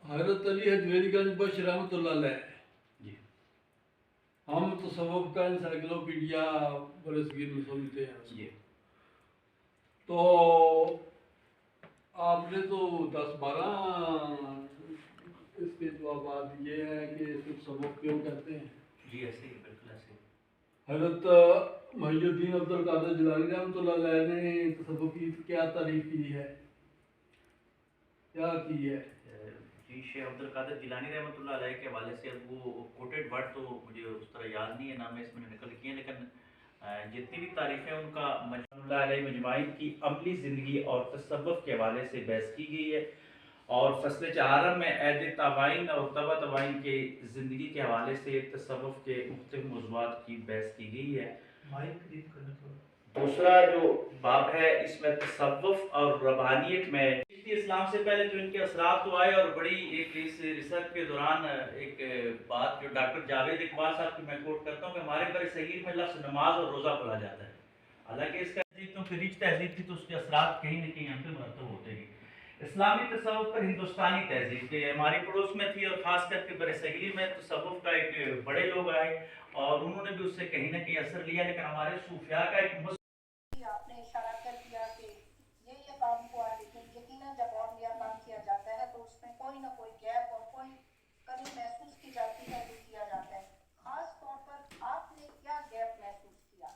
حضرت علی حجویری گنج بخش رحمۃ اللہ علیہ جی ہم تصوف کا انسائکلوپیڈیا برصغیر میں سمجھتے ہیں جی تو آپ نے تو 10-12 اس کے جوابات یہ ہیں کہ تصوف کیوں کہتے ہیں. جی ایسے ہی بالکل ایسے ہی. حضرت محی الدین عبد القادر جیلانی رحمۃ اللہ علیہ نے تصوف کی کیا تعریف کی ہے، کیا کی ہے؟ جی شیخ عبد القادر جیلانی رحمۃ اللہ علیہ کے حوالے سے وہ کوٹیڈ ورڈ تو مجھے اس طرح یاد نہیں ہے، نہ میں اس میں نقل کیے، لیکن جتنی بھی تعریفیں ان کا مجموعہ اللہ علیہ مجمعین کی عملی زندگی اور تصوف کے حوالے سے بحث کی گئی ہے، اور فصل چہارم میں عہد تابعین اور تبع تابعین کے زندگی کے حوالے سے تصوف کے مختلف موضوعات کی بحث کی گئی ہے. دوسرا جو باب ہے اس میں تصوف اور ربانیت میں اسلام سے پہلے جو ان کے اثرات تو آئے، اور بڑی ایک اس ریسرچ کے دوران ایک بات جو ڈاکٹر جاوید اقبال صاحب کی میں کوٹ کرتا ہوں کہ ہمارے بر صغیر میں لفظ نماز اور روزہ پڑھا جاتا ہے، حالانکہ اس کا کیونکہ ریچ تہذیب تھی تو اس کے اثرات کہیں نہ کہیں ہم پہ مرتب ہوتے ہیں. اسلامی تصوف پر ہندوستانی تہذیب کے ہماری پڑوس میں تھی، اور خاص کر کے بر صغیر میں تصوف کا ایک بڑے لوگ آئے اور انہوں نے بھی اس سے کہیں نہ کہیں اثر لیا، لیکن ہمارے صوفیاء کا ایک آپ نے اشارہ کر دیا کہ یہ کام ہوا، لیکن یقیناً جب اور یہ کام کیا جاتا ہے تو اس میں کوئی نہ کوئی گیپ اور کوئی کمی محسوس کی جاتی ہے جو کیا جاتا ہے. خاص طور پر آپ نے کیا گیپ محسوس کیا،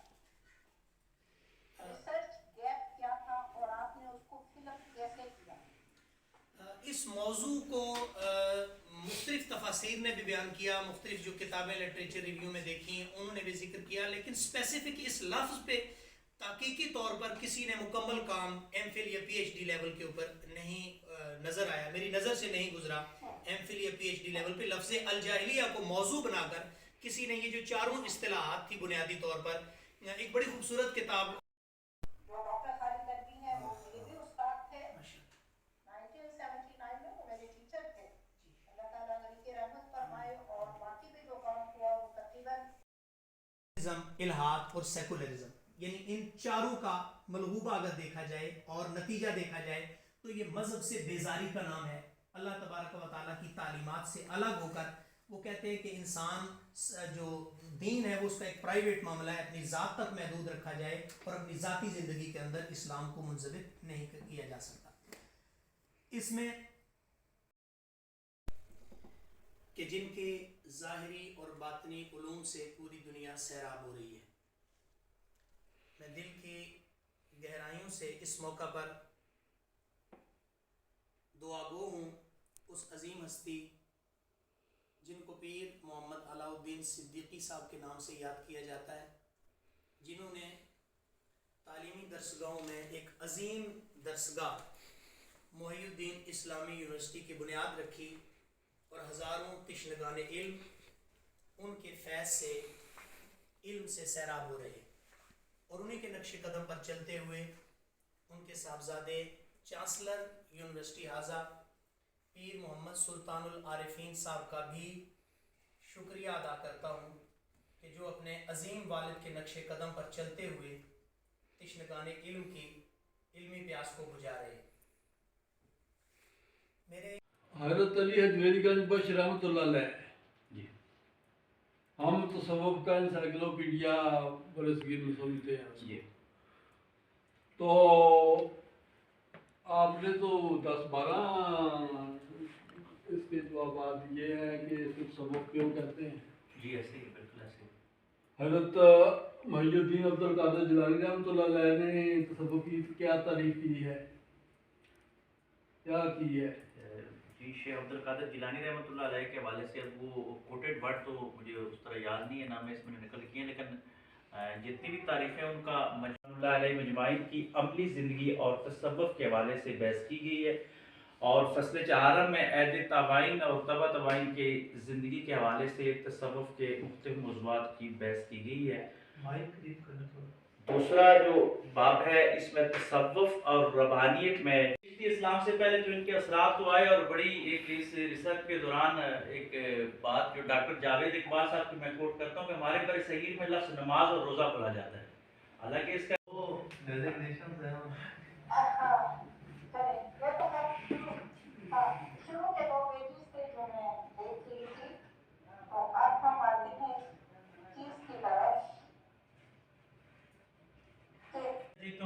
ریسرچ گیپ کیا تھا اور آپ نے اس کو فل اپ کیسے کیا؟ اس موضوع کو مختلف تفاسیر نے بھی بیان کیا، مختلف جو کتابیں لٹریچر ریویو میں دیکھی ہیں انہوں نے بھی ذکر کیا، لیکن اسپیسیفک اس لفظ پہ تحقیقی طور پر کسی نے مکمل کام ایم فل یا پی ایچ ڈی لیول کے اوپر نہیں نظر آیا، میری نظر سے نہیں گزرا. ایم فل یا پی ایچ ڈی لیول پہ لفظ الجاہلیہ کو موضوع بنا کر کسی نے یہ جو چاروں اصطلاحات تھی بنیادی طور پر ایک بڑی خوبصورت کتاب جو ڈاکٹر خالد نقوی ہیں وہ میرے بھی استاد تھے، 1979 میں وہ میرے ٹیچر تھے. اللہ تعالیٰ علی کی رحمت فرمائے، اور باقی بھی جو کام ہوا وہ تقریباً الحاد اور سیکولرزم، یعنی ان چاروں کا ملغوبہ اگر دیکھا جائے اور نتیجہ دیکھا جائے تو یہ مذہب سے بیزاری کا نام ہے. اللہ تبارک و تعالیٰ کی تعلیمات سے الگ ہو کر وہ کہتے ہیں کہ انسان جو دین ہے وہ اس کا ایک پرائیویٹ معاملہ ہے، اپنی ذات تک محدود رکھا جائے اور اپنی ذاتی زندگی کے اندر اسلام کو منضبط نہیں کیا جا سکتا. اس میں کہ جن کے ظاہری اور باطنی علوم سے پوری دنیا سیراب ہو رہی ہے، میں دل کی گہرائیوں سے اس موقع پر دعا گو ہوں اس عظیم ہستی جن کو پیر محمد علاء الدین صدیقی صاحب کے نام سے یاد کیا جاتا ہے، جنہوں نے تعلیمی درسگاہوں میں ایک عظیم درسگاہ محی الدین اسلامی یونیورسٹی کی بنیاد رکھی، اور ہزاروں تشنگان علم ان کے فیض سے علم سے سیراب ہو رہے، اور انہی کے نقش قدم پر چلتے ہوئے ان کے صاحبزادے چانسلر یونیورسٹی حاضہ پیر محمد سلطان العارفین صاحب کا بھی شکریہ ادا کرتا ہوں کہ جو اپنے عظیم والد کے نقش قدم پر چلتے ہوئے تشنگان علم کی علمی پیاس کو بجھا رہے. میرے حضرت علی حجویری گنج بخش رحمۃ اللہ علیہ جی ہم تصوف کا انسائکلوپیڈیا برصغیر میں سمجھتے ہیں. جی تو آپ نے تو 10-12 اس کے جوابات یہ ہیں کہ تصوف کیوں کہتے ہیں. جی ایسے ہی بالکل ایسے ہی. حضرت محی الدین عبد القادر جیلانی رحمۃ اللہ علیہ نے تصوف کی کیا تعریف کی ہے، کیا کی ہے؟ جی شیخ عبد القادر جیلانی رحمۃ اللہ علیہ کے حوالے سے وہ کوٹیڈ ورڈ تو مجھے اس طرح یاد نہیں ہے، نہ میں اس میں نقل کیے، لیکن جتنی بھی تعریفیں ان کا مجموعہ اللہ علیہ مجمعین کی عملی زندگی اور تصوف کے حوالے سے بحث کی گئی ہے، اور فصل چہارم میں عہد تابعین اور تبع تابعین کے زندگی کے حوالے سے تصوف کے مختلف موضوعات کی بحث کی گئی ہے. دوسرا جو باب ہے اس میں تصوف اور ربانیت میں اسلام سے پہلے جو ان کے اثرات تو آئے، اور بڑی ایک اس ریسرچ کے دوران ایک بات جو ڈاکٹر جاوید اقبال صاحب کی میں کوٹ کرتا ہوں کہ ہمارے بر صغیر میں لفظ نماز اور روزہ پڑھا جاتا ہے، حالانکہ اس کا وہ ڈیزگنیشنز ہیں. شروع کے 2 پیجز